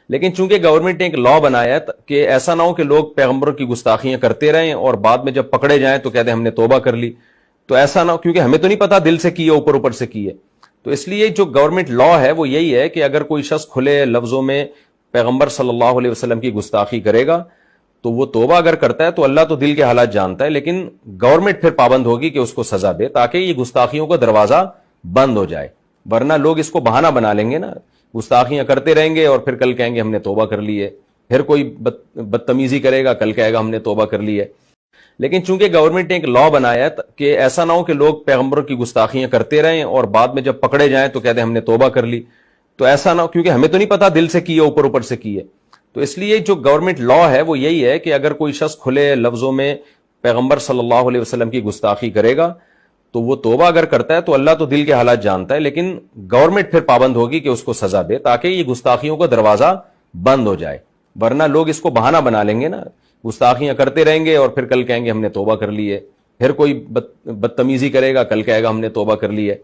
لیکن چونکہ گورنمنٹ نے ایک لا بنایا ہے کہ ایسا نہ ہو کہ لوگ پیغمبروں کی گستاخیاں کرتے رہیں اور بعد میں جب پکڑے جائیں تو کہتے ہیں ہم نے توبہ کر لی. تو ایسا نہ ہو، کیونکہ ہمیں تو نہیں پتا دل سے کی ہے اوپر اوپر سے کی ہے. تو اس لیے جو گورنمنٹ لا ہے وہ یہی ہے کہ اگر کوئی شخص کھلے لفظوں میں پیغمبر صلی اللہ علیہ وسلم کی گستاخی کرے گا تو وہ توبہ اگر کرتا ہے تو اللہ تو دل کے حالات جانتا ہے، لیکن گورنمنٹ پھر پابند ہوگی کہ اس کو سزا دے تاکہ یہ گستاخیوں کا دروازہ بند ہو جائے. ورنہ لوگ اس کو بہانہ بنا لیں گے نا، گستاخیاں کرتے رہیں گے اور پھر کل کہیں گے ہم نے توبہ کر لی ہے. پھر کوئی بدتمیزی کرے گا، کل کہے گا ہم نے توبہ کر لی ہے. لیکن چونکہ گورنمنٹ نے ایک لا بنایا ہے کہ ایسا نہ ہو کہ لوگ پیغمبروں کی گستاخیاں کرتے رہیں اور بعد میں جب پکڑے جائیں تو کہتے ہیں ہم نے توبہ کر لی. تو ایسا نہ ہو، کیونکہ ہمیں تو نہیں پتا دل سے کی ہے اوپر اوپر سے کی ہے. تو اس لیے جو گورنمنٹ لا ہے وہ یہی ہے کہ اگر کوئی شخص کھلے لفظوں میں پیغمبر صلی اللہ علیہ وسلم کی گستاخی کرے گا تو وہ توبہ اگر کرتا ہے تو اللہ تو دل کے حالات جانتا ہے، لیکن گورنمنٹ پھر پابند ہوگی کہ اس کو سزا دے تاکہ یہ گستاخیوں کا دروازہ بند ہو جائے. ورنہ لوگ اس کو بہانہ بنا لیں گے نا، گستاخیاں کرتے رہیں گے اور پھر کل کہیں گے ہم نے توبہ کر لی ہے. پھر کوئی بدتمیزی کرے گا، کل کہے گا ہم نے توبہ کر لی ہے.